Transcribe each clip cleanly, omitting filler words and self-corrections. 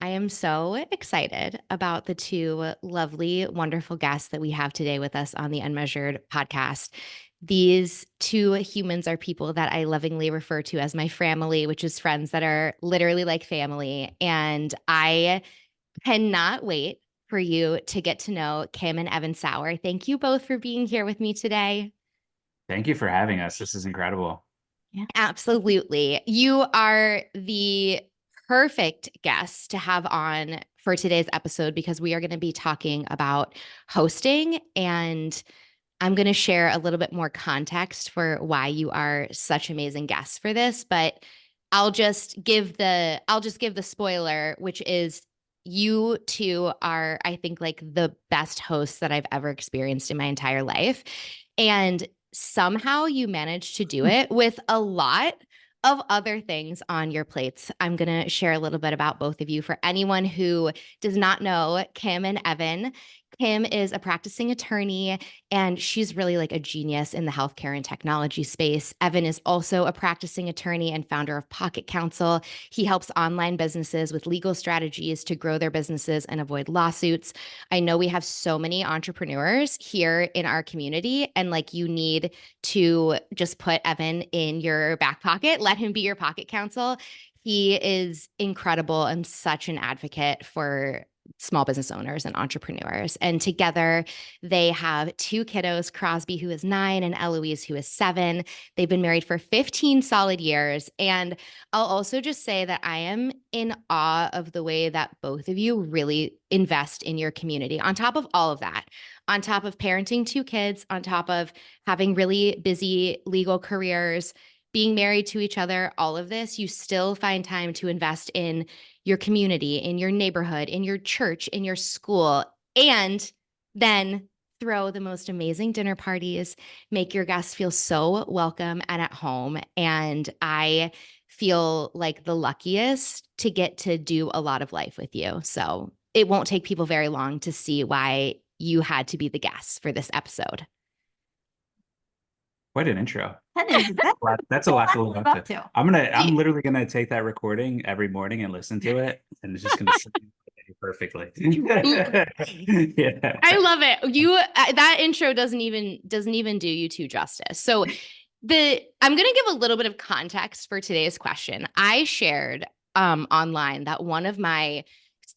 I am so excited about the two lovely, wonderful guests that we have today with us on the Unmeasured podcast. These two humans are people that I lovingly refer to as my family, which is friends that are literally like family. And I cannot wait for you to get to know Kim and Evan Sauer. Thank you both for being here with me today. Thank you for having us. This is incredible. Yeah. Absolutely. You are the perfect guest to have on for today's episode because we are going to be talking about hosting, and I'm going to share a little bit more context for why you are such amazing guests for this, but I'll just give the spoiler, which is you two are, I think, like the best hosts that I've ever experienced in my entire life. And somehow you managed to do it with a lot of other things on your plates. I'm going to share a little bit about both of you. For anyone who does not know Kim and Evan, Kim is a practicing attorney and she's really like a genius in the healthcare and technology space. Evan is also a practicing attorney and founder of Pocket Counsel. He helps online businesses with legal strategies to grow their businesses and avoid lawsuits. I know we have so many entrepreneurs here in our community, and like you need to just put Evan in your back pocket, let him be your pocket counsel. He is incredible and such an advocate for small business owners and entrepreneurs. And together they have two kiddos, Crosby, who is 9, and Eloise, who is 7. They've been married for 15 solid years. And I'll also just say that I am in awe of the way that both of you really invest in your community. On top of all of that, on top of parenting 2 kids, on top of having really busy legal careers, being married to each other, all of this, you still find time to invest in your community, in your neighborhood, in your church, in your school, and then throw the most amazing dinner parties, make your guests feel so welcome and at home. And I feel like the luckiest to get to do a lot of life with you. So it won't take people very long to see why you had to be the guest for this episode. Quite an intro. That's That's a a lot lot to to live live up up to. to. I'm literally gonna take that recording every morning and listen to it, and it's just gonna sit perfectly. Yeah. I love it. That intro doesn't even do you two justice. So I'm going to give a little bit of context for today's question. I shared online that one of my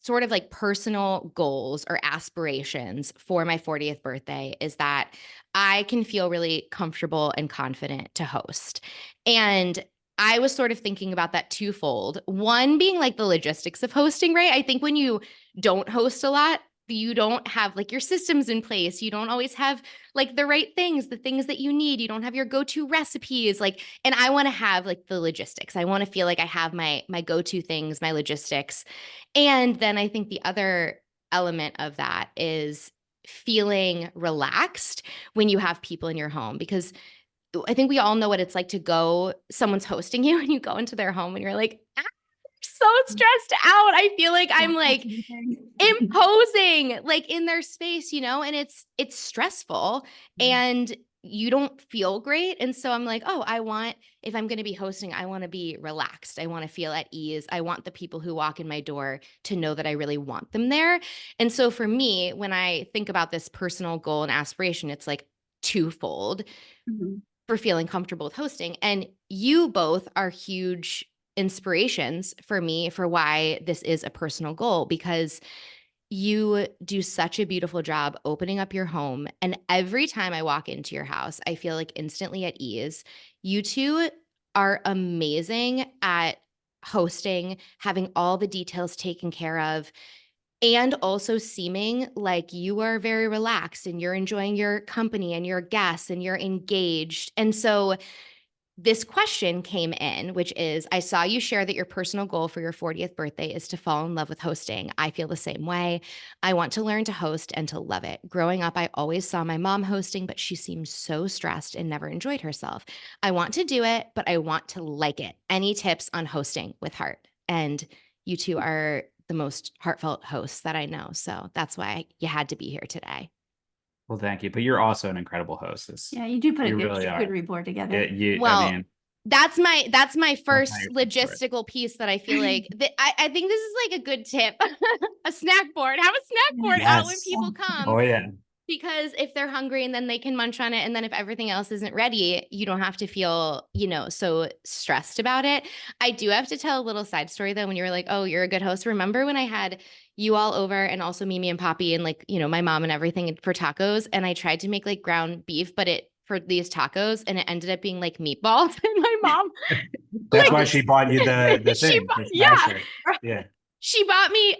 sort of like personal goals or aspirations for my 40th birthday is that I can feel really comfortable and confident to host. And I was sort of thinking about that twofold. One being like the logistics of hosting, right? I think when you don't host a lot, you don't have like your systems in place. You don't always have like the right things, the things that you need. You don't have your go-to recipes. Like, and I want to have like the logistics. I want to feel like I have my go-to things, my logistics. And then I think the other element of that is feeling relaxed when you have people in your home, because I think we all know what it's like to go, someone's hosting you and you go into their home and you're like, so stressed out. I feel like I'm like imposing like in their space, and it's stressful and you don't feel great. And so I'm like, oh, if I'm going to be hosting, I want to be relaxed. I want to feel at ease. I want the people who walk in my door to know that I really want them there. And so for me, when I think about this personal goal and aspiration, it's like twofold Mhm. for feeling comfortable with hosting. And you both are huge inspirations for me for why this is a personal goal, because you do such a beautiful job opening up your home. And every time I walk into your house, I feel like instantly at ease. You two are amazing at hosting, having all the details taken care of, and also seeming like you are very relaxed and you're enjoying your company and your guests and you're engaged. And so this question came in, which is, I saw you share that your personal goal for your 40th birthday is to fall in love with hosting. I feel the same way. I want to learn to host and to love it. Growing up, I always saw my mom hosting, but she seemed so stressed and never enjoyed herself. I want to do it, but I want to like it. Any tips on hosting with heart? And you two are the most heartfelt hosts that I know. So that's why you had to be here today. Well, thank you. But you're also an incredible hostess. Yeah, you do put a You good really good are. report together. I Well, mean, That's my That's how first you're supposed to do it. logistical piece that I feel like that I think this is like a good tip. A snack board. Have a snack board out when Yes. people come, Oh yeah. because if they're hungry and then they can munch on it, and then if everything else isn't ready, you don't have to feel, so stressed about it. I do have to tell a little side story though. When you were like, oh, you're a good host. Remember when I had you all over, and also Mimi and Poppy and like, my mom and everything for tacos, and I tried to make like ground beef, but it for these tacos, and it ended up being like meatballs. And my mom, That's like, why she bought you the thing, the yeah, smasher. Yeah. she bought me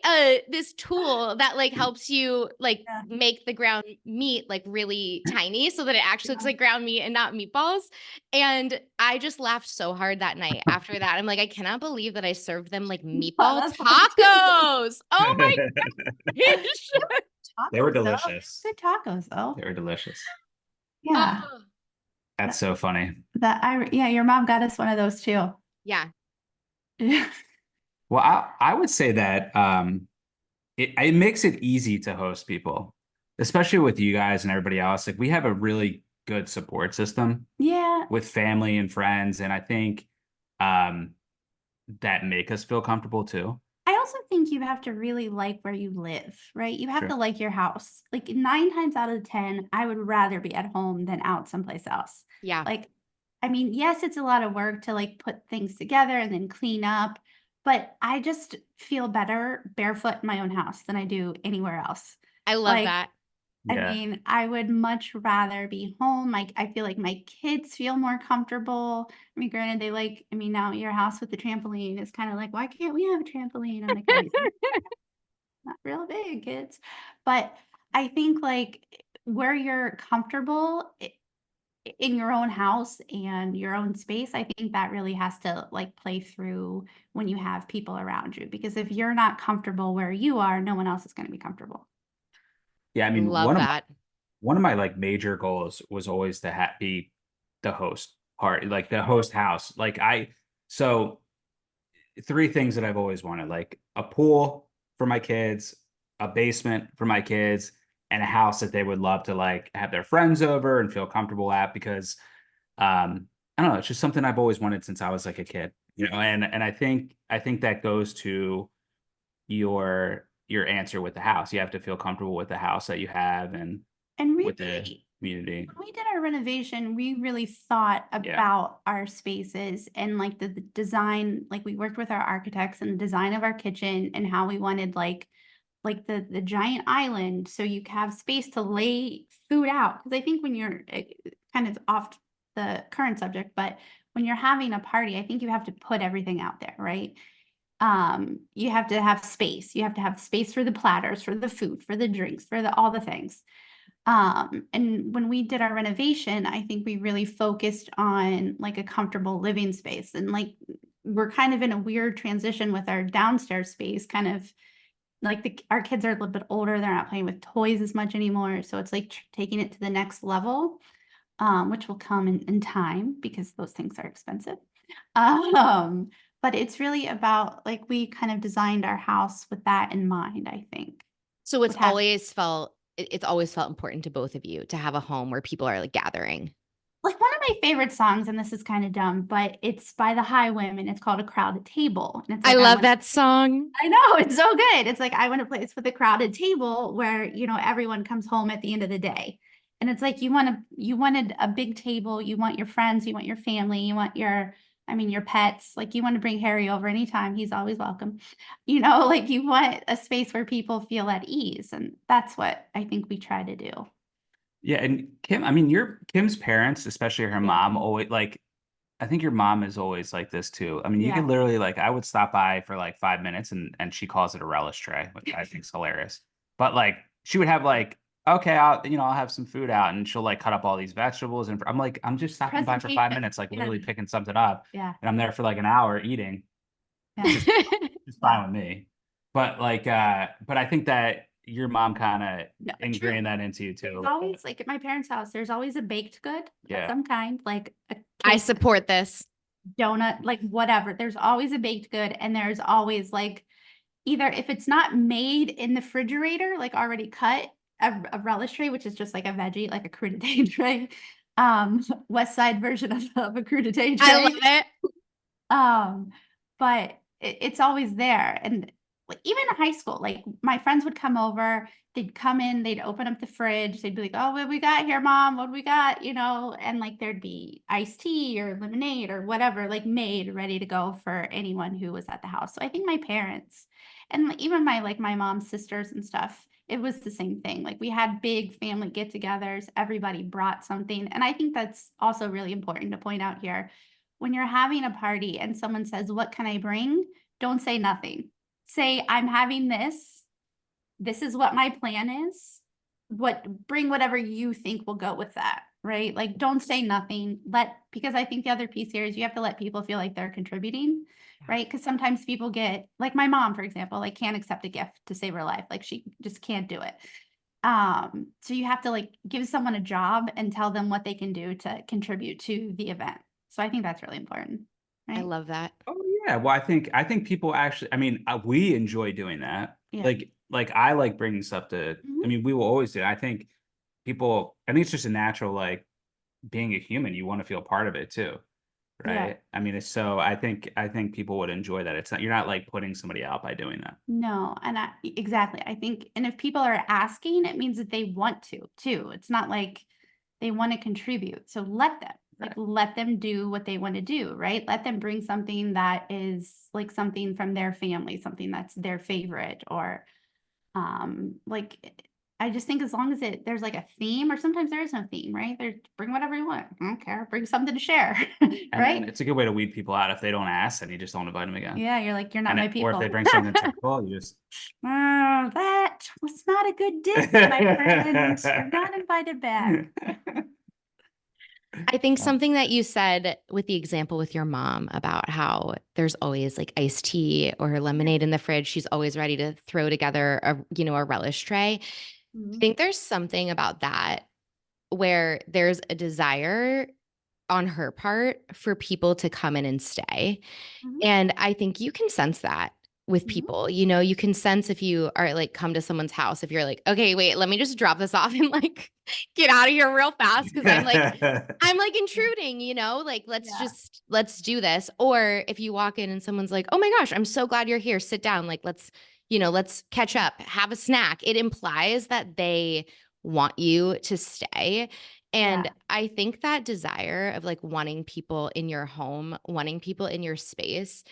this tool that like helps you like Yeah. make the ground meat like really tiny so that it actually looks Yeah. like ground meat and not meatballs. And I just laughed so hard that night after that. I'm like, I cannot believe that I served them like meatball That's tacos. Oh my gosh. They were Tacos, though. delicious. Good tacos, though. They were delicious. Yeah. Oh, That's so funny. Yeah, your mom got us one of those too. yeah. Well, I would say that it makes it easy to host people, especially with you guys and everybody else. Like we have a really good support system Yeah. with family and friends, and I think um that make us feel comfortable too. I also think you have to really like where you live, right? You have Sure. to like your house. Like 9 times out of 10, I would rather be at home than out someplace else. Yeah. Like, I mean, yes, it's a lot of work to like put things together and then clean up, but I just feel better barefoot in my own house than I do anywhere else. I love Like, that. I Yeah. mean, I would much rather be home. Like, I feel like my kids feel more comfortable. I mean, granted, now your house with the trampoline is kind of like, why can't we have a trampoline? I'm like, "It's not real big, kids." But I think like where you're comfortable in your own house and your own space, I think that really has to like play through when you have people around you. Because if you're not comfortable where you are, no one else is going to be comfortable. Yeah, I mean, Love that. one of my like major goals was always to be the host part, like the host house. So three things that I've always wanted, like a pool for my kids, a basement for my kids, and a house that they would love to like have their friends over and feel comfortable at because I don't know, it's just something I've always wanted since I was like a kid, and I think that goes to your answer with the house. You have to feel comfortable with the house that you have and And with the really, community. when we did our renovation, we really thought about our spaces and like the design, like we worked with our architects and the design of our kitchen and how we wanted like the giant island so you have space to lay food out. Because I think when you're kind of off the current subject, but when you're having a party, I think you have to put everything out there, right? You have to have space. You have to have space for the platters, for the food, for the drinks, for all the things. And when we did our renovation, I think we really focused on like a comfortable living space. And like we're kind of in a weird transition with our downstairs space, kind of like our kids are a little bit older, they're not playing with toys as much anymore. So it's like taking it to the next level, which will come in time because those things are expensive. Um, but it's really about like we kind of designed our house with that in mind, I think. So With having it's always felt important to both of you to have a home where people are like gathering. like one of my favorite songs, and this is kind of dumb, but it's by the Highwaymen. It's called A Crowded Table. And it's I like love that song. I know, it's so good. It's like I want a place with a crowded table where, everyone comes home at the end of the day. And it's like you wanted a big table, you want your friends, you want your family, you want your pets. Like you want to bring Harry over anytime, he's always welcome. Like you want a space where people feel at ease. And that's what I think we try to do. Yeah, and Kim, I mean, your Kim's parents, especially her Yeah. mom, always like. I think your mom is always like this too. I mean, you Yeah. could literally like I would stop by for like 5 minutes and she calls it a relish tray, which I think is hilarious. But like she would have like, okay, I'll have some food out and she'll like cut up all these vegetables and I'm like, I'm just stopping by for 5 minutes, like Yeah. literally picking something up. Yeah. And I'm there for like an hour eating. Yeah. It's fine with me. But but I think that your mom kind of No, ingrained that into you too. There's always like at my parents' house, there's always a baked good Yeah. of some kind, like a I cake, support this. donut, like whatever. There's always a baked good, and there's always like either if it's not made in the refrigerator, like already cut, a relish tray, which is just like a veggie, like a crudité tray. West Side version of a crudité tray. I love it. But it's always there. And like, even in high school, like my friends would come over, they'd come in, they'd open up the fridge, they'd be like, oh, what we got here, mom? What do we got? You know, and like there'd be iced tea or lemonade or whatever, like made ready to go for anyone who was at the house. So I think my parents and even my mom's sisters and stuff, it was the same thing. Like we had big family get-togethers, everybody brought something. And I think that's also really important to point out here. When you're having a party and someone says, what can I bring? Don't say nothing. Say, I'm having this. This is what my plan is. Bring whatever you think will go with that, right? Like, don't say nothing. Because I think the other piece here is you have to let people feel like they're contributing, right? Because sometimes people get, like my mom, for example, like can't accept a gift to save her life. Like she just can't do it. So you have to like give someone a job and tell them what they can do to contribute to the event. So I think that's really important. Right? I love that. Oh yeah. Well, I think people actually, I mean, we enjoy doing that. Yeah. Like I like bringing stuff to, I mean, we will always do it. I think it's just a natural, like being a human, you want to feel part of it too. Right. Yeah. I mean, it's so I think people would enjoy that. It's not, you're not like putting somebody out by doing that. No. And exactly. I think, and if people are asking, it means that they want to too. It's not like they want to contribute. So let them. Like, let them do what they want to do, right? Let them bring something that is like something from their family, something that's their favorite, or like I just think as long as there's like a theme, or sometimes there is no theme, right? Bring whatever you want. I don't care. Bring something to share, right? And it's a good way to weed people out. If they don't ask, then you just don't invite them again. Yeah, you're like, you're not my people. Or if they bring something terrible, you just that was not a good dish, my friend. You're not invited back. I think something that you said with the example with your mom about how there's always like iced tea or lemonade in the fridge. She's always ready to throw together a relish tray. I think there's something about that where there's a desire on her part for people to come in and stay. And I think you can sense that with people. You can sense if you are like come to someone's house, if you're like, okay, wait, let me just drop this off and like get out of here real fast because I'm like intruding, like let's do this. Or if you walk in and someone's like, oh my gosh, I'm so glad you're here. Sit down. Like let's catch up, have a snack. It implies that they want you to stay. And I think that desire of like wanting people in your home, wanting people in your space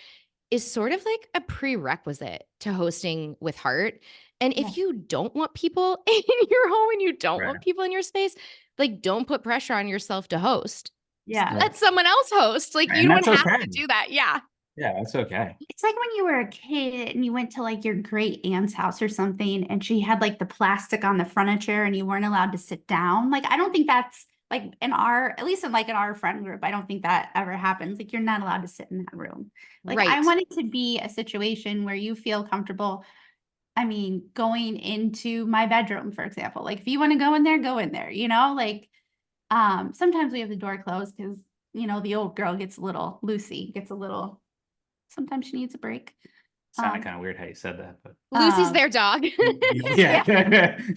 is sort of like a prerequisite to hosting with heart. And if you don't want people in your home and you don't want people in your space, like don't put pressure on yourself to host. Yeah. Let someone else host. Like you don't have to do that. Yeah. Yeah, that's okay. It's like when you were a kid and you went to like your great aunt's house or something and she had like the plastic on the furniture and you weren't allowed to sit down. Like, I don't think that's like at least in our friend group, I don't think that ever happens. Like, you're not allowed to sit in that room. Like, I want it to be a situation where you feel comfortable. I mean, going into my bedroom, for example, like if you want to go in there, like, sometimes we have the door closed because, the old girl gets a little loosey, sometimes she needs a break. Sounded kind of weird how you said that, but Lucy's their dog. Yeah.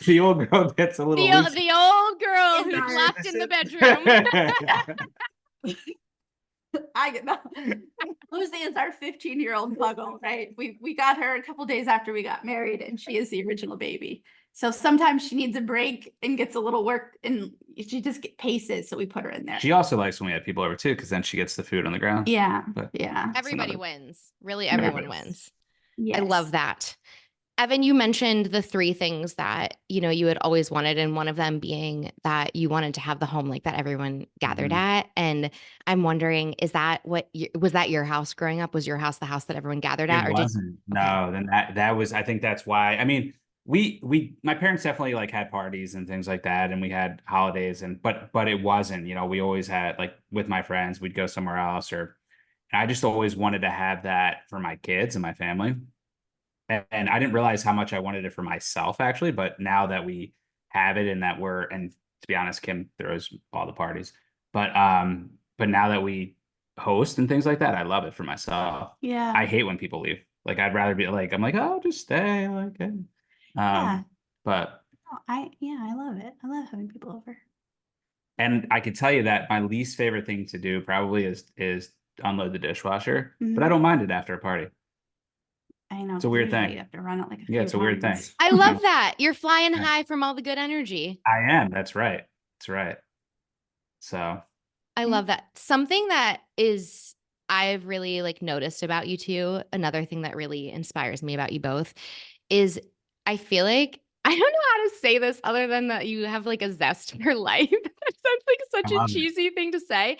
The old girl gets a little the old girl who's left in the bedroom. I get that. Lucy is our 15-year-old puggle, right? We got her a couple days after we got married, and she is the original baby. So sometimes she needs a break and gets a little work, and she just paces. So we put her in there. She also likes when we have people over too, because then she gets the food on the ground. Yeah, but everybody wins. Really, everyone wins. Yes. I love that. Evan, you mentioned the 3 things that, you had always wanted, and one of them being that you wanted to have the home like that everyone gathered at. And I'm wondering, was that your house growing up? Was your house the house that everyone gathered at? It wasn't. No, then that was, I think that's why, I mean, my parents definitely like had parties and things like that. And we had holidays but it wasn't, we always had like with my friends, we'd go somewhere else and I just always wanted to have that for my kids and my family. And I didn't realize how much I wanted it for myself, actually. But now that we have it and to be honest, Kim throws all the parties. But now that we host and things like that, I love it for myself. Yeah. I hate when people leave. Like, I'd rather be like, I'm like, oh, just stay. Like, yeah. But I love it. I love having people over. And I can tell you that my least favorite thing to do probably is unload the dishwasher, but I don't mind it after a party. I know. It's a weird Usually thing. you have to run it like a Yeah, few it's a weird thing. times. I love that. You're flying Yeah. high from all the good energy. I am. That's right. That's right. So I love that. Something that is I've really like noticed about you two, another thing that really inspires me about you both is I feel like I don't know how to say this other than that you have like a zest for life. That sounds like I such a love it. cheesy thing to say,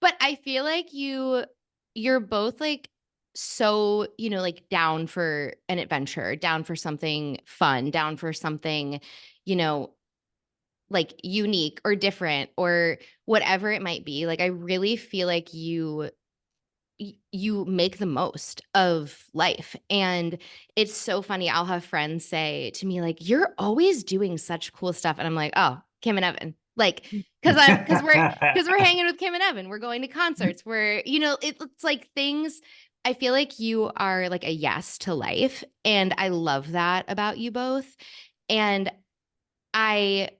but I feel like you're both like so, like down for an adventure, down for something fun, down for something, you know, like unique or different or whatever it might be. Like I really feel like you make the most of life. And it's so funny. I'll have friends say to me, like, you're always doing such cool stuff. And I'm like, oh, Kim and Evan. Like, because we're hanging with Kim and Evan. We're going to concerts. It's like things. I feel like you are like a yes to life. And I love that about you both. And I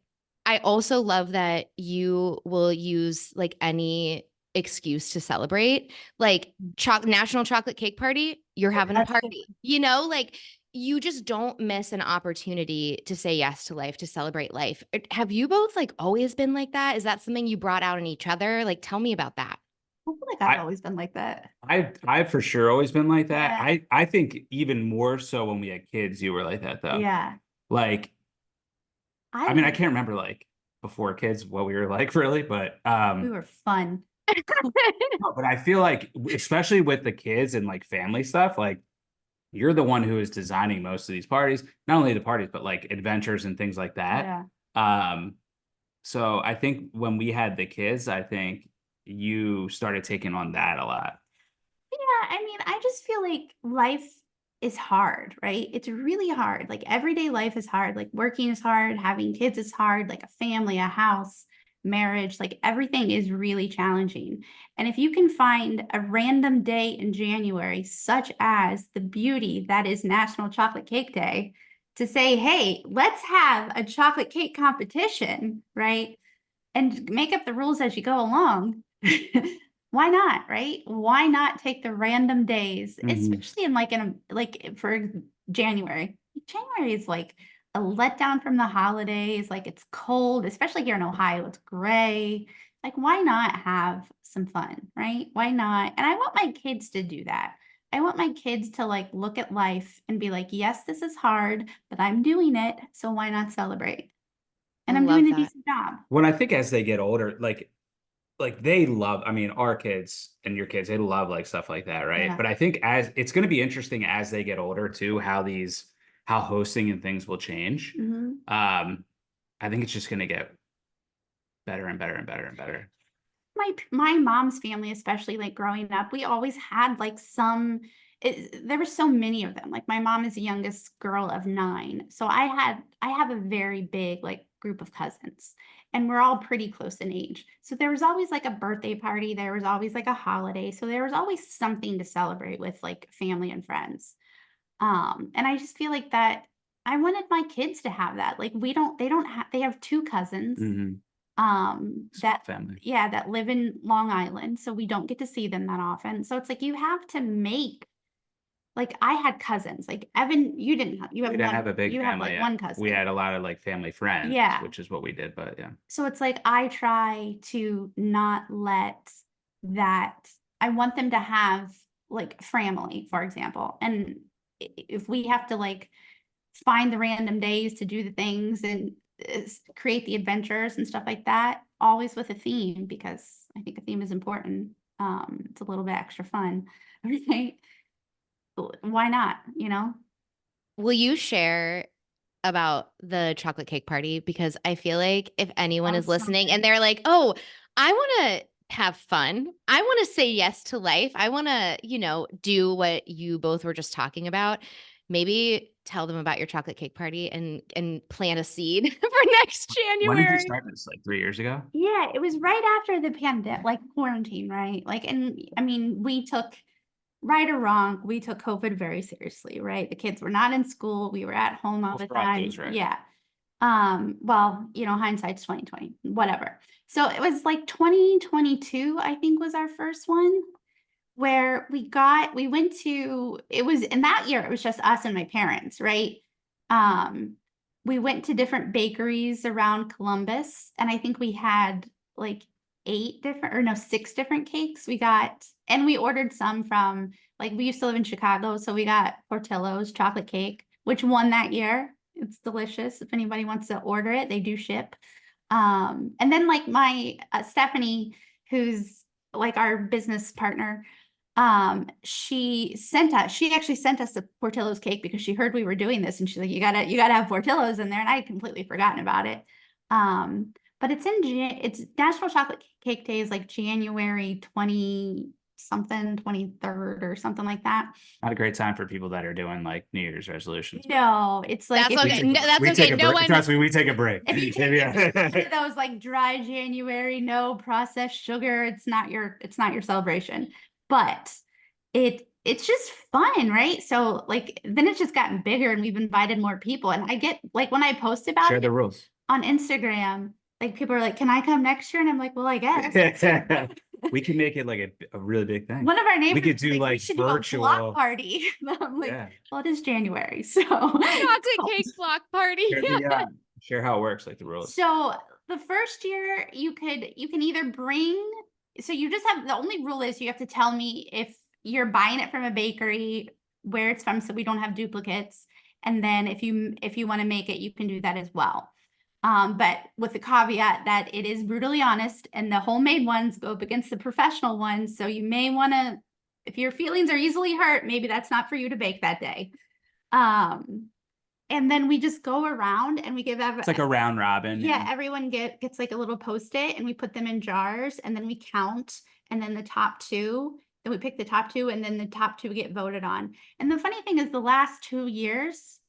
I also love that you will use like any excuse to celebrate. Like National Chocolate Cake Party, you're having a That's party. Like you just don't miss an opportunity to say yes to life, to celebrate life. Have you both like always been like that? Is that something you brought out in each other? Like tell me about that. I feel like I've always been like that. I've for sure always been like that. Yeah. I think even more so when we had kids, you were like that though. Yeah. Like, I mean, I can't remember like before kids what we were like really, but We were fun. no, but I feel like especially with the kids and like family stuff, like you're the one who is designing most of these parties, not only the parties, but like adventures and things like that. Yeah. So I think when we had the kids, I think you started taking on that a lot. Yeah, I mean, I just feel like life is hard, right? It's really hard. Like everyday life is hard. Like working is hard, having kids is hard, like a family, a house, marriage, like everything is really challenging. And if you can find a random day in January, such as the beauty that is National Chocolate Cake Day, to say, hey, let's have a chocolate cake competition, right? And make up the rules as you go along. Why not, right? Why not take the random days, especially for January. January is like a letdown from the holidays. Like it's cold, especially here in Ohio. It's gray. Like, why not have some fun, right? Why not? And I want my kids to do that. I want my kids to like look at life and be like, yes, this is hard, but I'm doing it. So why not celebrate? And I I'm love doing a that. decent job. When I think as they get older, like they love, I mean, our kids and your kids, they love like stuff like that, right? Yeah. But I think as it's going to be interesting as they get older too, how hosting and things will change. Mhm. I think it's just going to get better and better and better and better. My mom's family, especially like growing up, we always had like there were so many of them. Like my mom is the youngest girl of 9. So I have a very big like group of cousins and we're all pretty close in age. So there was always like a birthday party, there was always like a holiday. So there was always something to celebrate with like family and friends. And I just feel like that I wanted my kids to have that. Like they have 2 cousins Mm-hmm. that Family. yeah, that live in Long Island, so we don't get to see them that often. So it's like you have to make like I had cousins. Like Evan, you didn't have We didn't have a big you have family like yet. one We cousin. had a lot of like family friends, Yeah. which is what we did. But yeah. So it's like I try to not let that I want them to have like family, for example. And if we have to like find the random days to do the things and create the adventures and stuff like that, always with a theme, because I think a theme is important. It's a little bit extra fun, right? Why not, you know? Will you share about the chocolate cake party? Because I feel like if anyone That is was so listening and good. they're like, oh, I want to have fun. I want to say yes to life. I want to, do what you both were just talking about. Maybe tell them about your chocolate cake party and plant a seed for next When did you January. start this? Like 3 years ago? Yeah, it was right after the pandemic, like quarantine, right? Like, and I mean, right or wrong, we took COVID very seriously, right? The kids were not in school. We were at home all Well, the for us, it time. was right. Yeah. Well, hindsight's 2020, whatever. So it was like 2022, I think, was our first one, where we went to, it was in that year, it was just us and my parents, right? We went to different bakeries around Columbus, and I think we had like 6 different cakes and we ordered some from, like, we used to live in Chicago, so we got Portillo's chocolate cake, which won that year. It's delicious. If anybody wants to order it, they do ship. And then like my Stephanie, who's like our business partner, she actually sent us the Portillo's cake because she heard we were doing this, and she's like, you gotta have Portillo's in there. And I had completely forgotten about it. But it's National Chocolate Cake Day is like January 20 something, 23rd or something like that. Not a great time for people that are doing like New Year's resolutions. No, it's like, that's okay. That's okay. No one. Trust me, we take a break. If you take those like dry January, no processed sugar, it's not your celebration. But it's just fun, right? So like then it's just gotten bigger, and we've invited more people. And I get like when I post about Share the rules on Instagram, like people are like, "Can I come next year?" And I'm like, "Well, I guess." We can make it like a really big thing. One of our neighbors, we could do like virtual do a block party. I'm like, well, it is January, so chocolate cake block party. Share how it works, like the rules. So the first year you can either bring, so you just have, the only rule is you have to tell me if you're buying it from a bakery, where it's from, so we don't have duplicates. And then if you want to make it, you can do that as well. But with the caveat that it is brutally honest, and the homemade ones go up against the professional ones. So you may want to, if your feelings are easily hurt, maybe that's not for you to bake that day. And then we just go around and we give it's like a round robin. Yeah, everyone gets like a little Post-it, and we put them in jars, and then we count, and then the top two, then we pick the top two, and then the top two get voted on. And the funny thing is, the last 2 years,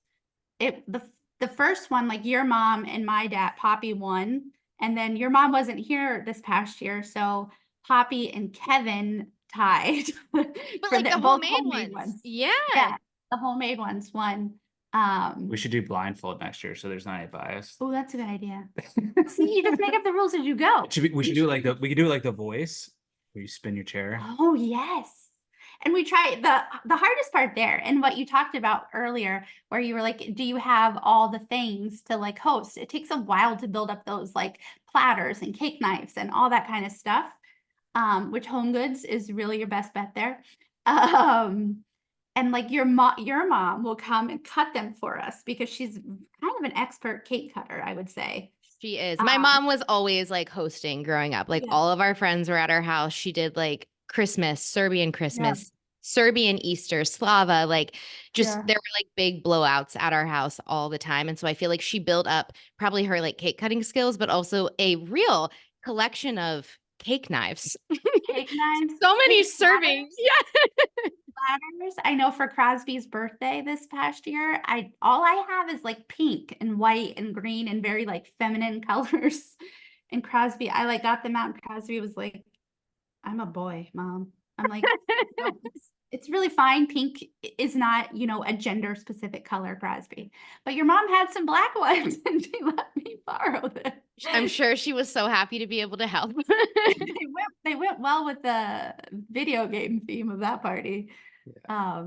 the first one, like your mom and my dad, Poppy won, and then your mom wasn't here this past year, so Poppy and Kevin tied. But like the homemade ones. Yeah, the homemade ones won. We should do blindfold next year, so there's not any bias. Oh, that's a good idea. See, you just make up the rules as you go. We could do like the voice where you spin your chair. Oh yes. And we try the hardest part there, and what you talked about earlier, where you were like, do you have all the things to like host? It takes a while to build up those like platters and cake knives and all that kind of stuff. Which Home Goods is really your best bet there. And like your mom will come and cut them for us because she's kind of an expert cake cutter, I would say. She is. My mom was always like hosting growing up. Like all of our friends were at her house. She did like Christmas, Serbian Christmas, Serbian Easter, Slava, like just there were like big blowouts at our house all the time. And so I feel like she built up probably her like cake cutting skills, but also a real collection of cake knives. Cake knives. So many servings. Yeah. Platters. I know for Crosby's birthday this past year, all I have is like pink and white and green and very like feminine colors. And Crosby, I like got them out, and Crosby was like, "I'm a boy, Mom." I'm like, no, it's really fine. Pink is not, a gender specific color, Crosby. But your mom had some black ones, and she let me borrow them. I'm sure she was so happy to be able to help. They went well with the video game theme of that party. Yeah.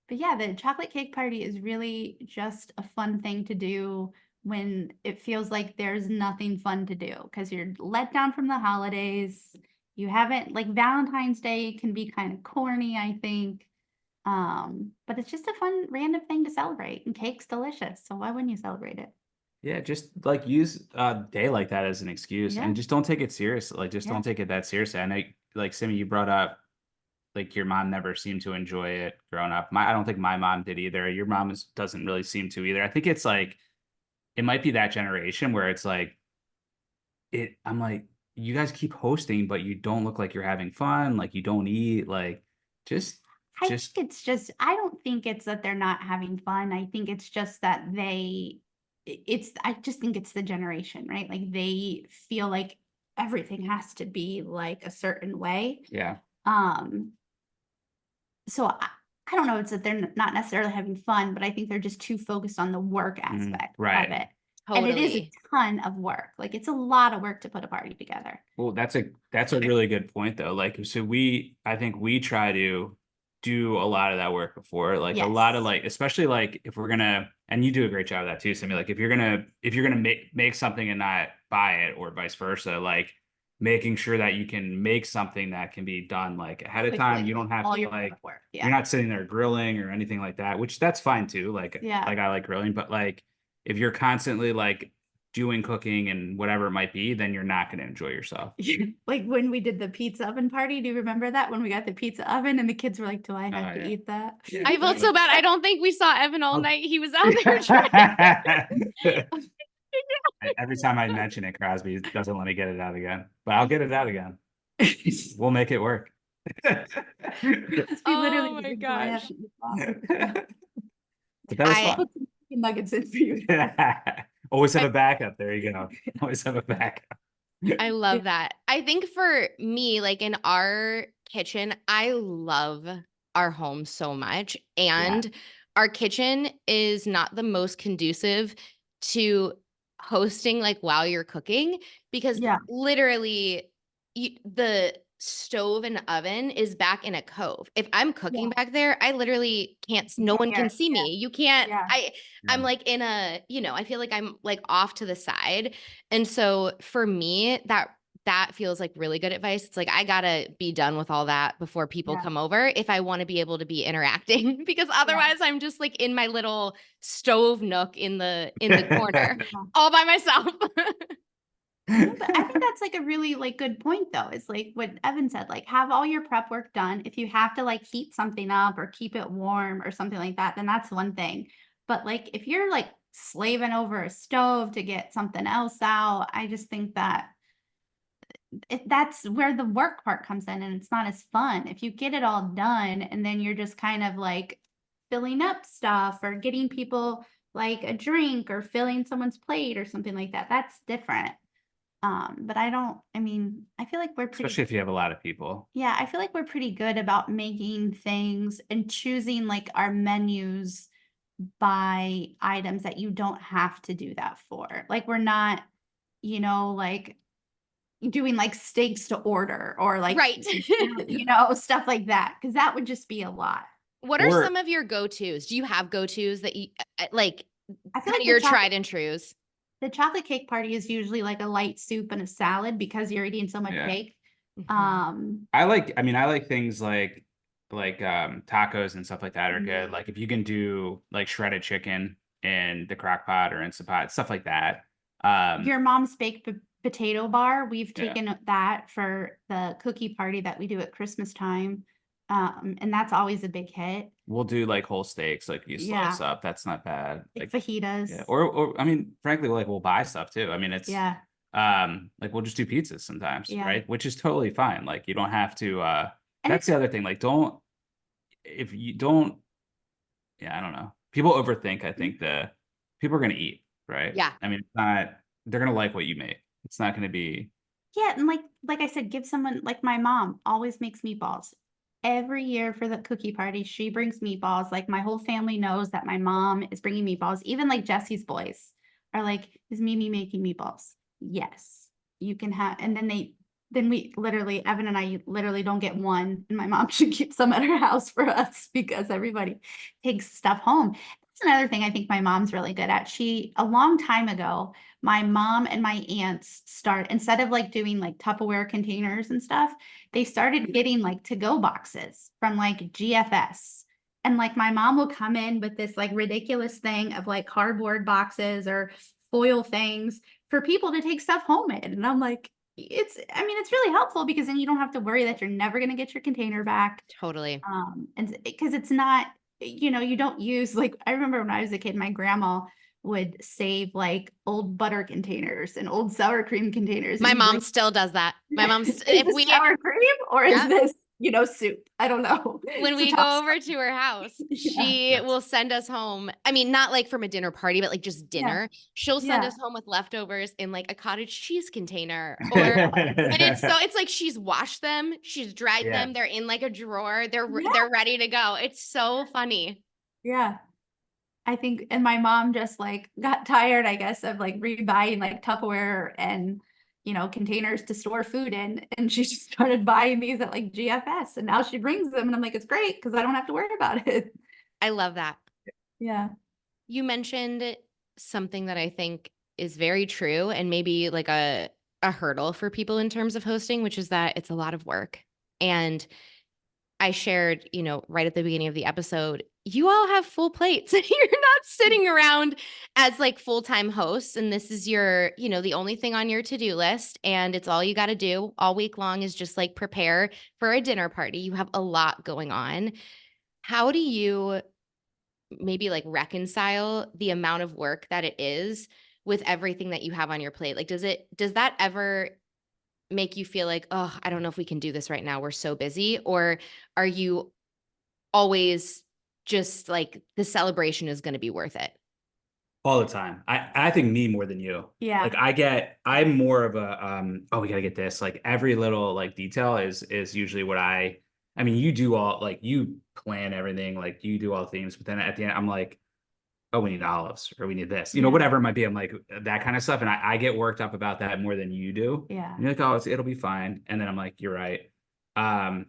But yeah, the chocolate cake party is really just a fun thing to do when it feels like there's nothing fun to do, because you're let down from the holidays. You haven't, like, Valentine's Day can be kind of corny, I think. But it's just a fun random thing to celebrate, and cake's delicious. So why wouldn't you celebrate it? Yeah, just like use a day like that as an excuse, and just don't take it seriously. Like, just don't take it that seriously. I know, like, Simi, you brought up like your mom never seemed to enjoy it growing up. I don't think my mom did either. Your mom doesn't really seem to either. I think it's like, it might be that generation where it's like, I'm like, you guys keep hosting, but you don't look like you're having fun. Like, you don't eat, like, I don't think it's that they're not having fun. I think it's just that I just think it's the generation, right? Like, they feel like everything has to be like a certain way. Yeah. So I don't know, it's that they're not necessarily having fun, but I think they're just too focused on the work aspect of it. And it is a Totally. ton of work. Like it's a lot of work to put a party together. Well, that's a really good point though. Like, so I think we try to do a lot of that work before, like a lot of Yes. like, especially like if we're gonna, and you do a great job of that too, Simi. Like if you're gonna make something and not buy it, or vice versa, like making sure that you can make something that can be done like ahead of time. You Quickly. don't have All to your like, prep work. you're Yeah. not sitting there grilling or anything like that, which that's fine too. Yeah. Like I like grilling, but like if you're constantly like doing cooking and whatever it might be, then you're not going to enjoy yourself. Like when we did the pizza oven party, do you remember that? When we got the pizza oven and the kids were like, do I have to eat that? I felt so bad. I don't think we saw Evan all night. He was out there trying. Every time I mention it, Crosby doesn't let me get it out again, but I'll get it out again. We'll make it work. Oh my gosh. But that was fun. Nuggets in for you. Always have a backup. There you go. Always have a backup. I love that. I think for me, like in our kitchen, I love our home so much. And our kitchen is not the most conducive to hosting like while you're cooking, because literally the stove and oven is back in a cove. If I'm cooking back there, I literally can't, no one can see me. You can't, I'm like in a, I feel like I'm like off to the side. And so for me, that feels like really good advice. It's like, I gotta be done with all that before people come over if I want to be able to be interacting, because otherwise I'm just like in my little stove nook in the corner all by myself. But I think that's like a really like good point though. It's like what Evan said, like have all your prep work done. If you have to like heat something up or keep it warm or something like that, then that's one thing. But like if you're like slaving over a stove to get something else out, I just think that that's where the work part comes in, and it's not as fun. If you get it all done and then you're just kind of like filling up stuff or getting people like a drink or filling someone's plate or something like that, that's different. But I feel like we're pretty, especially if you have a lot of people. Yeah, I feel like we're pretty good about making things and choosing like our menus by items that you don't have to do that for. Like we're not, like doing like steaks to order or like, right. Stuff like that. Cause that would just be a lot. What are some of your go-tos? Do you have go-tos that you like, I feel like your tried and trues? The chocolate cake party is usually like a light soup and a salad because you're eating so much cake. I like things like tacos and stuff like that are good. Like if you can do like shredded chicken in the crock pot or Instant Pot, stuff like that. Your mom's baked potato bar, we've taken that for the cookie party that we do at Christmas time. And that's always a big hit. We'll do like whole steaks, like you slice up. That's not bad. Like fajitas. Yeah. Or frankly, we'll buy stuff too. It's like we'll just do pizzas sometimes, right? Which is totally fine. Like you don't have to that's the other thing. Like I don't know. People overthink, I think people are gonna eat, right? Yeah. It's not, they're gonna like what you make. It's not gonna be and like I said, give someone, like my mom always makes meatballs. Every year for the cookie party, she brings meatballs. Like my whole family knows that my mom is bringing meatballs. Even like Jesse's boys are like, is Mimi making meatballs? Yes, you can have. And then we literally, Evan and I literally don't get one. And my mom should keep some at her house for us because everybody takes stuff home. That's another thing I think my mom's really good at. A long time ago, my mom and my aunts instead of like doing like Tupperware containers and stuff, they started getting like to-go boxes from like GFS. And like my mom will come in with this like ridiculous thing of like cardboard boxes or foil things for people to take stuff home in. And I'm like, it's really helpful because then you don't have to worry that you're never going to get your container back. Totally. And because it's not, you don't use, like, I remember when I was a kid, my grandma would save like old butter containers and old sour cream containers. My mom still does that. My mom's sour cream or is this soup? I don't know. When we go over to her house, she will send us home. Not like from a dinner party, but like just dinner. She'll send us home with leftovers in like a cottage cheese container. And it's like she's washed them, she's dried them, they're in like a drawer, they're ready to go. It's so funny. Yeah. I think, and my mom just like got tired, I guess, of like rebuying like Tupperware and, you know, containers to store food in. And she just started buying these at like GFS. And now she brings them and I'm like, it's great because I don't have to worry about it. I love that. Yeah. You mentioned something that I think is very true and maybe like a hurdle for people in terms of hosting, which is that it's a lot of work. And I shared, you know, right at the beginning of the episode, you all have full plates. You're not sitting around as like full-time hosts. And this is your, you know, the only thing on your to-do list. And it's all you got to do all week long is just like prepare for a dinner party. You have a lot going on. How do you maybe like reconcile the amount of work that it is with everything that you have on your plate? Like, does that ever make you feel like, oh, I don't know if we can do this right now, we're so busy? Or are you always just like the celebration is going to be worth it? All the time. I think me more than you. Yeah. Like I'm more of a oh, we gotta get this. Like every little like detail is usually what I mean, you do all like you plan everything, like you do all the themes, but then at the end I'm like, oh, we need olives or we need this, you know, whatever it might be. I'm like that kind of stuff. And I get worked up about that more than you do. Yeah. And you're like, oh, it'll be fine. And then I'm like, you're right. When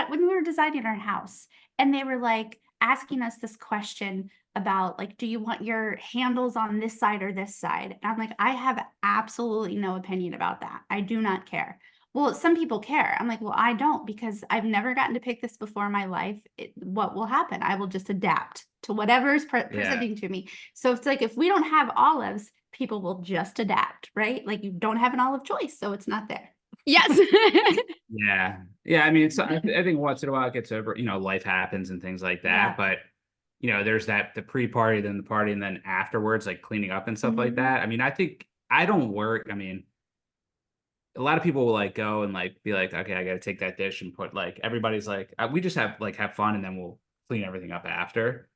we were designing our house and they were like asking us this question about like, do you want your handles on this side or this side? And I'm like, I have absolutely no opinion about that. I do not care. Well, some people care. I'm like, well, I don't because I've never gotten to pick this before in my life. What will happen? I will just adapt to whatever is presenting to me. So it's like, if we don't have olives, people will just adapt, right? Like you don't have an olive choice, so it's not there. Yes. Yeah. I mean, I think once in a while it gets over, you know, life happens and things like that. Yeah. But, you know, there's the pre-party, then the party, and then afterwards, like cleaning up and stuff like that. I mean, I think I don't work. I mean, a lot of people will like go and like be like, okay, I got to take that dish and put like, everybody's like, we just have fun and then we'll clean everything up after.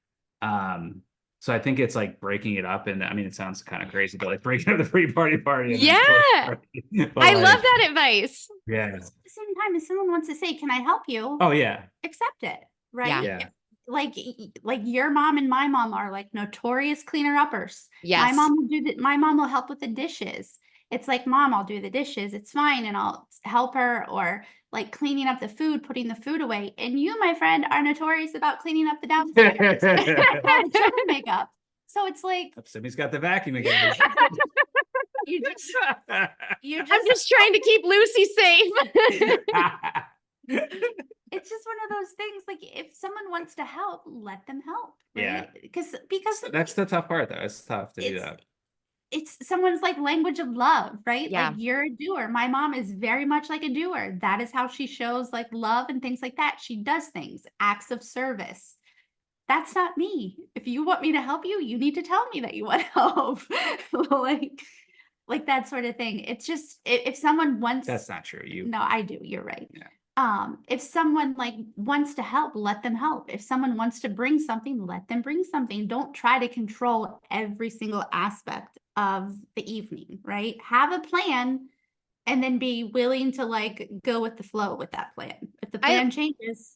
So I think it's like breaking it up. And I mean, it sounds kind of crazy, but like breaking up the pre-party party. Yeah. I like, love that advice. Yeah. At the same time, if someone wants to say, can I help you? Oh yeah. Accept it. Right. Yeah. Like your mom and my mom are like notorious cleaner uppers. Yes. My mom will my mom will help with the dishes. It's like, mom, I'll do the dishes. It's fine. And I'll help her, or like cleaning up the food, putting the food away. And you, my friend, are notorious about cleaning up the downstairs. The children makeup. So it's like, Simi's got the vacuum again. you just I'm just trying to keep Lucy safe. It's just one of those things, like if someone wants to help, let them help. Right? Yeah. Because that's the tough part though. It's tough to do that. It's someone's like language of love, right? Yeah. Like you're a doer. My mom is very much like a doer. That is how she shows like love and things like that. She does things, acts of service. That's not me. If you want me to help you, you need to tell me that you want help. like that sort of thing. It's just if someone wants. That's not true. No, I do. You're right. Yeah. If someone like wants to help, let them help. If someone wants to bring something, let them bring something. Don't try to control every single aspect of the evening, right? Have a plan and then be willing to like go with the flow with that plan. If the plan changes.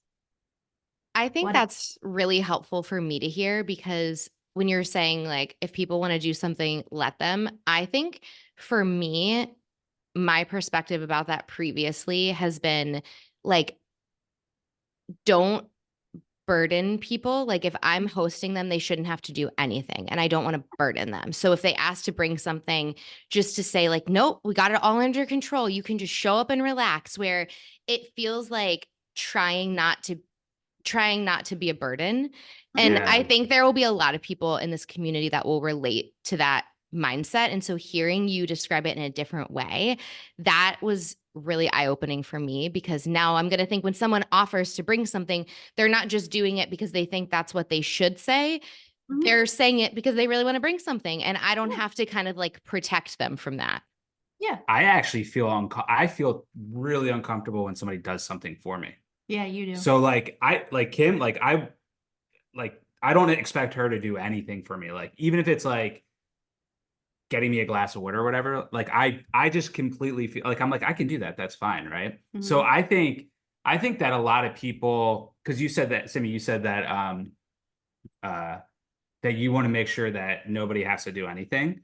I think that's really helpful for me to hear, because when you're saying like, if people want to do something, let them. I think for me, my perspective about that previously has been like, don't burden people. Like if I'm hosting them, they shouldn't have to do anything, and I don't want to burden them. So if they ask to bring something, just to say like, nope, we got it all under control. You can just show up and relax, where it feels like trying not to be a burden. And I think there will be a lot of people in this community that will relate to that mindset. And so hearing you describe it in a different way, that was really eye-opening for me, because now I'm going to think when someone offers to bring something, they're not just doing it because they think that's what they should say. Mm-hmm. They're saying it because they really want to bring something, and I don't have to kind of like protect them from that. Yeah. I actually feel I feel really uncomfortable when somebody does something for me. Yeah, you do. So like Kim, I don't expect her to do anything for me. Like even if it's like getting me a glass of water or whatever, like I just completely feel like I'm like, I can do that. That's fine. Right. Mm-hmm. So I think that a lot of people, because you said that, Simi, you said that that you want to make sure that nobody has to do anything.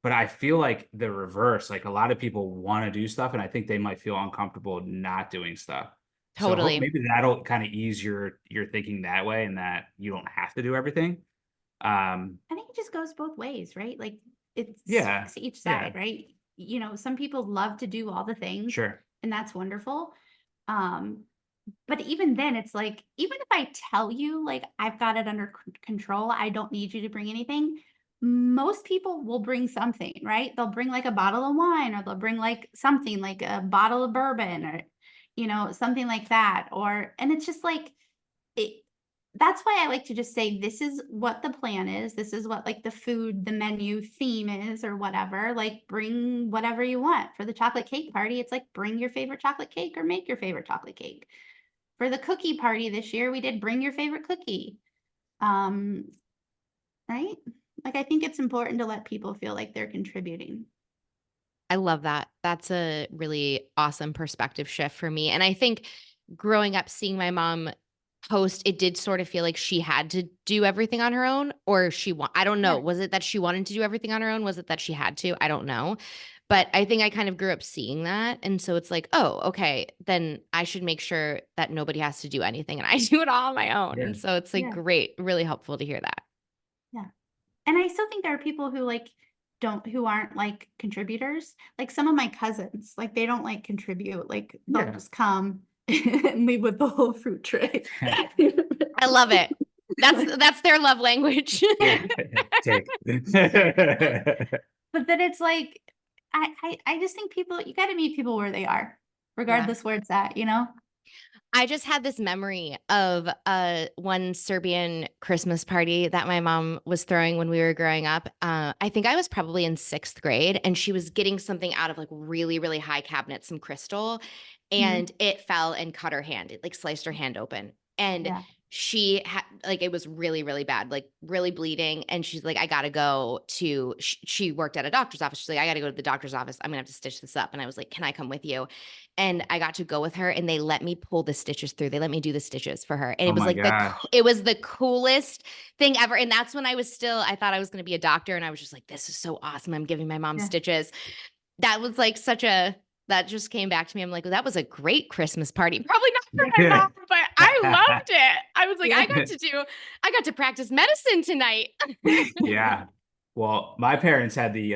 But I feel like the reverse, like a lot of people want to do stuff, and I think they might feel uncomfortable not doing stuff. So Totally. maybe that'll kind of ease your thinking that way, and that you don't have to do everything. I think it just goes both ways, right? Like it Yeah, speaks to each yeah, side, right? You know, some people love to do all the things, sure. and that's wonderful. Um, but even then, it's like, even if I tell you, like, I've got it under control, I don't need you to bring anything. Most people will bring something, right? They'll bring like a bottle of wine, or they'll bring like something like a bottle of bourbon, or, you know, something like that. Or, and it's just like, it, that's why I like to just say, this is what the plan is. This is what like the food, the menu theme is, or whatever. Like, bring whatever you want. For the chocolate cake party, it's like, bring your favorite chocolate cake or make your favorite chocolate cake. For the cookie party this year, we did bring your favorite cookie. Right? Like, I think it's important to let people feel like they're contributing. I love that. That's a really awesome perspective shift for me. And I think growing up, seeing my mom host, it did sort of feel like she had to do everything on her own, or I don't know. Yeah. Was it that she wanted to do everything on her own? Was it that she had to? I don't know. But I think I kind of grew up seeing that. And so it's like, oh, okay, then I should make sure that nobody has to do anything and I do it all on my own. Yeah. And so it's like Yeah. great, really helpful to hear that. Yeah. And I still think there are people who like who aren't like contributors. Like some of my cousins, like they don't like contribute. Like they'll Yeah. just come and leave with the whole fruit tray. I love it. That's their love language. Take. But then it's like, I just think you got to meet people where they are, regardless where it's at, you know? I just had this memory of one Serbian Christmas party that my mom was throwing when we were growing up. I think I was probably in 6th grade, and she was getting something out of like really, really high cabinet, some crystal, and it fell and cut her hand. It like sliced her hand open. And Yeah. she had like, it was really, really bad, like really bleeding. And she's like, I gotta go to, she worked at a doctor's office. She's like, I gotta go to the doctor's office. I'm gonna have to stitch this up. And I was like, can I come with you? And I got to go with her, and they let me pull the stitches through. They let me do the stitches for her. And Oh it was my like gosh. it was the coolest thing ever. And that's when I thought I was going to be a doctor. And I was just like, this is so awesome. I'm giving my mom stitches. That was like that just came back to me. I'm like, well, that was a great Christmas party. Probably not for my mom, but I loved it. I was like, I got to practice medicine tonight. Yeah. Well, my parents had the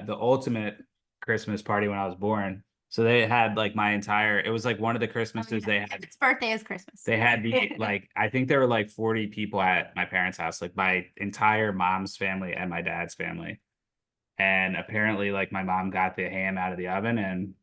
ultimate Christmas party when I was born. So they had like it was like one of the Christmases they had. Its birthday is Christmas. They had like, I think there were like 40 people at my parents' house, like my entire mom's family and my dad's family. And apparently like my mom got the ham out of the oven and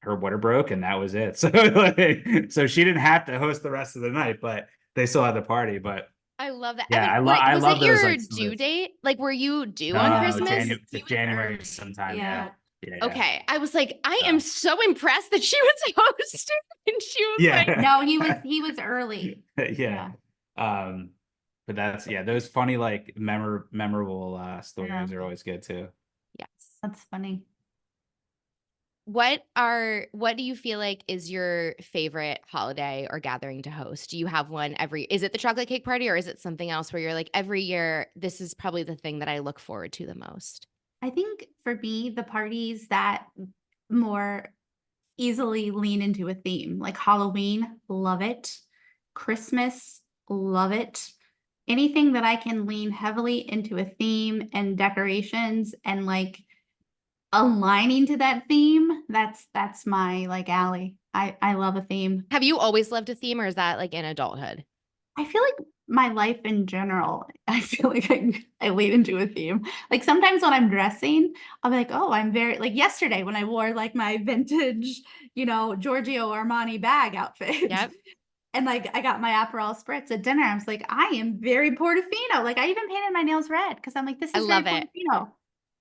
her water broke, and that was it. So like, so she didn't have to host the rest of the night, but they still had the party. But I love that. yeah, Evan, I was love it those your like due date? Like, were you due no, on Christmas? January sometime. Yeah. Yeah. Okay. I was like, I am so impressed that she was hosting. And she was like, no, he was early. Yeah. But that's those funny like memorable stories are always good too. yes. That's funny. What do you feel like is your favorite holiday or gathering to host? Do you have one is it the chocolate cake party, or is it something else where you're like, every year, this is probably the thing that I look forward to the most? I think for me, the parties that more easily lean into a theme, like Halloween, love it. Christmas, love it. Anything that I can lean heavily into a theme and decorations and like aligning to that theme, that's my like alley. I love a theme. Have you always loved a theme, or is that like in adulthood? I feel like my life in general, I feel like I lean into a theme. Like sometimes when I'm dressing, I'll be like, oh, I'm very like yesterday when I wore like my vintage, Giorgio Armani bag outfit. Yep. And like I got my Aperol spritz at dinner. I was like, I am very Portofino. Like I even painted my nails red because I'm like, this is very Portofino.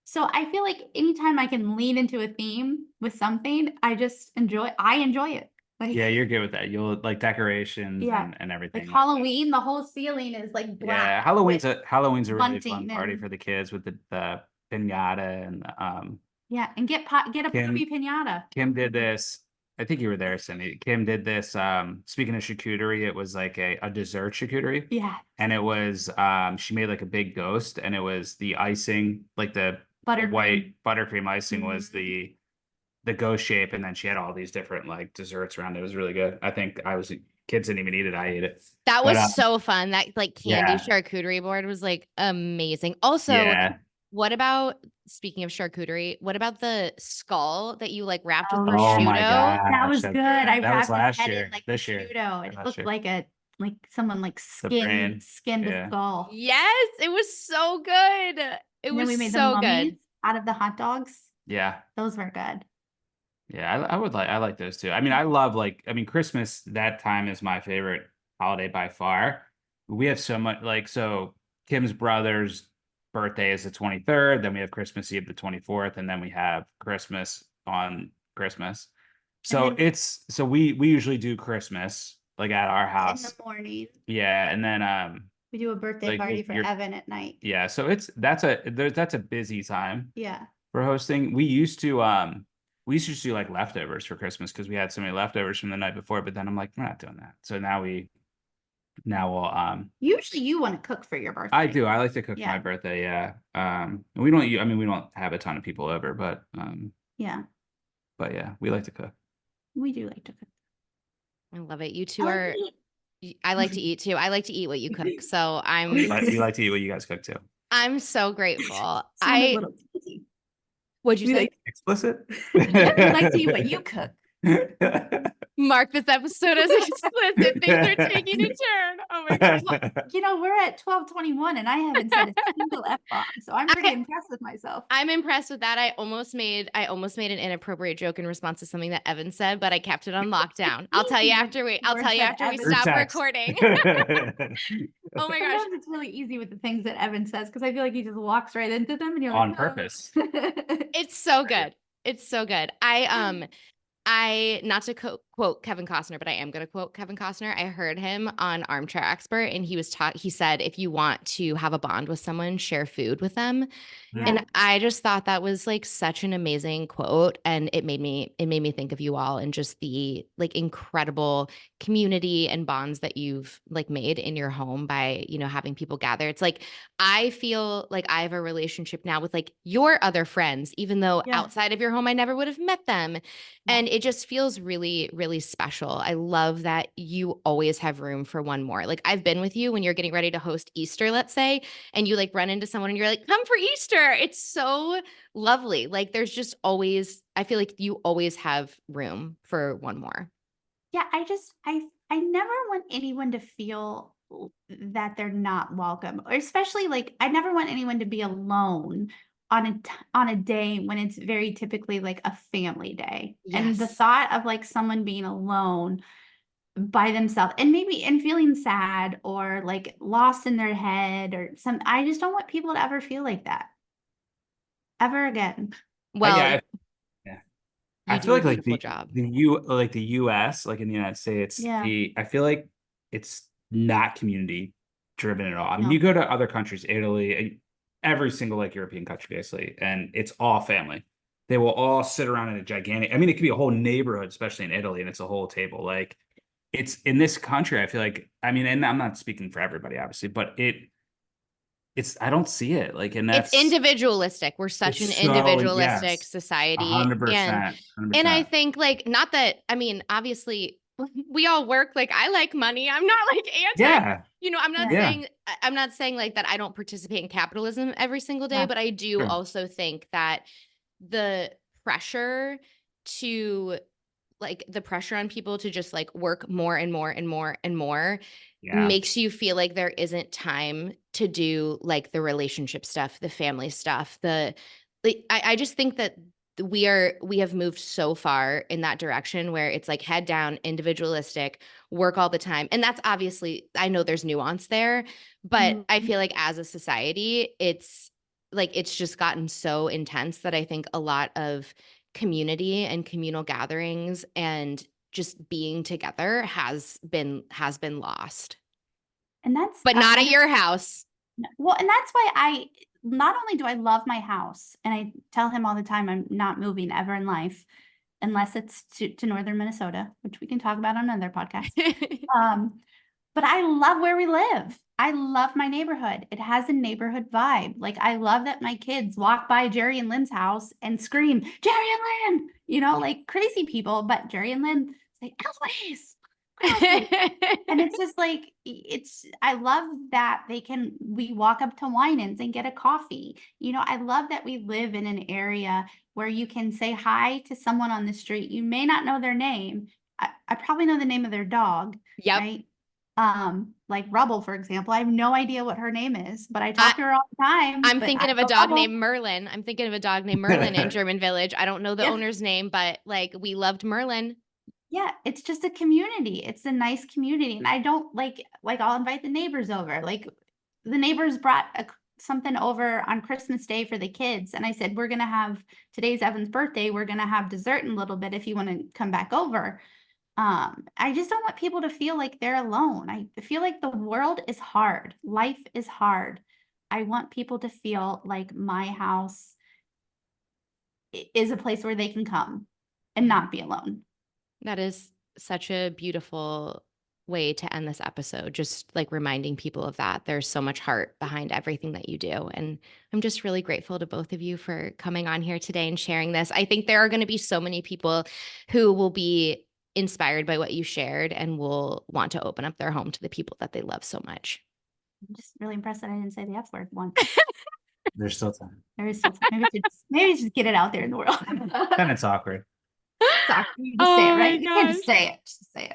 So I feel like anytime I can lean into a theme with something, I enjoy it. Like, yeah, you're good with that. You'll like decorations and everything. Like Halloween, the whole ceiling is like black. Yeah, Halloween's a really fun party for the kids with the piñata and yeah, and get a poppy piñata. Kim did this I think you were there, Cindy. Kim did this. Speaking of charcuterie, it was like a dessert charcuterie. Yeah. And it was she made like a big ghost, and it was the icing, like the white buttercream icing was the ghost shape, and then she had all these different like desserts around it. It was really good. I think kids didn't even eat it. I ate it. That was so fun. That like candy Yeah. charcuterie board was like amazing. Also, Yeah. what about, speaking of charcuterie, what about the skull that you like wrapped with Oh, prosciutto? my gosh, That was good. I that was wrapped last his head year. in like This year. prosciutto. It Last looked year. like someone like brain. skinned Yeah. a skull. Yes, it was so good. It And was then we made the so mummies good. out of the hot dogs. Yeah. Those were good. Yeah, I like those too. I mean, I love Christmas, that time is my favorite holiday by far. We have so much so Kim's brother's birthday is the 23rd, then we have Christmas Eve the 24th, and then we have Christmas on Christmas. So we usually do Christmas like at our house in the morning. Yeah, and then we do a birthday party for Evan at night. Yeah, so that's a busy time. Yeah. For hosting. We used to just do like leftovers for Christmas because we had so many leftovers from the night before, but then I'm like, we're not doing that. So now we'll usually you want to cook for your birthday. I do. I like to cook for my birthday, yeah. We don't have a ton of people over, but yeah. But yeah, we like to cook. We do like to cook. I love it. You two are I like to eat too. I like to eat what you cook. So I'm you like to eat what you guys cook too. I'm so grateful. What'd you say? Explicit? I like to eat what you cook. Mark this episode as explicit. Things are taking a turn. Oh my gosh. We're at 12:21 and I haven't said a single F-bomb. So I'm pretty impressed with myself. I'm impressed with that. I almost made an inappropriate joke in response to something that Evan said, but I kept it on lockdown. I'll tell you after we stop recording. Oh my gosh. Sometimes it's really easy with the things that Evan says because I feel like he just walks right into them and you're on purpose. It's so good. It's so good. I not to quote Kevin Costner, but I am going to quote Kevin Costner. I heard him on Armchair Expert, and he said, if you want to have a bond with someone, share food with them. Yeah. And I just thought that was like such an amazing quote. And it made me think of you all and just the like incredible community and bonds that you've like made in your home by, having people gather. It's like, I feel like I have a relationship now with like your other friends, even though outside of your home, I never would have met them. And it just feels really, really special. I love that you always have room for one more. Like I've been with you when you're getting ready to host Easter, let's say, and you like run into someone and you're like, come for Easter. It's so lovely. Like there's just always, I feel like you always have room for one more. Yeah. I never want anyone to feel that they're not welcome, or especially like, I never want anyone to be alone on a day when it's very typically like a family day. Yes. And the thought of like someone being alone by themselves and feeling sad or like lost in their head or I just don't want people to ever feel like that ever again. Well, I feel like the US, like in the United States, I feel like it's not community driven at all. I mean, you go to other countries, Italy, every single like European country, basically, and it's all family. They will all sit around in a gigantic, it could be a whole neighborhood, especially in Italy, and it's a whole table. Like it's in this country, I feel like, and I'm not speaking for everybody, obviously, but I don't see it. Like, and it's individualistic. We're such an individualistic society. 100%. And I think like, not that, obviously we all work, like I like money. I'm not like anti, I'm not saying like that I don't participate in capitalism every single day, but I do also think that the pressure on people to just like work more and more and more and more makes you feel like there isn't time to do like the relationship stuff, the family stuff, I just think that we have moved so far in that direction where it's like head down, individualistic, work all the time. And that's obviously, I know there's nuance there, but I feel like as a society, it's just gotten so intense that I think a lot of community and communal gatherings and just being together has been lost. And but not at your house. Well, and that's why not only do I love my house, and I tell him all the time I'm not moving ever in life, unless it's to northern Minnesota, which we can talk about on another podcast. But I love where we live. I love my neighborhood. It has a neighborhood vibe. Like, I love that my kids walk by Jerry and Lynn's house and scream, Jerry and Lynn, you know, like crazy people, but Jerry and Lynn say, Eloise. And it's just like, I love that we walk up to Winans and get a coffee. You know, I love that we live in an area where you can say hi to someone on the street. You may not know their name. I probably know the name of their dog. Yep. Right. Like Rubble, for example. I have no idea what her name is, but I talk to her all the time. I'm thinking of a dog named Merlin. I'm thinking of a dog named Merlin in German Village. I don't know the owner's name, but like, we loved Merlin. Yeah, it's just a community. It's a nice community. And I don't like I'll invite the neighbors over. Like, the neighbors brought something over on Christmas Day for the kids. And I said, we're going to have, today's Evan's birthday. We're going to have dessert in a little bit if you want to come back over. I just don't want people to feel like they're alone. I feel like the world is hard. Life is hard. I want people to feel like my house is a place where they can come and not be alone. That is such a beautiful way to end this episode. Just like reminding people of that. There's so much heart behind everything that you do. And I'm just really grateful to both of you for coming on here today and sharing this. I think there are going to be so many people who will be inspired by what you shared and will want to open up their home to the people that they love so much. I'm just really impressed that I didn't say the F word once. There's still time. There is still time. Maybe just get it out there in the world. Then it's awkward. Sorry, you just say it, right? You can't just say it. Just say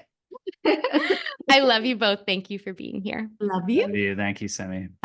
it. I love you both. Thank you for being here. Love you. Love you. Thank you, Simi.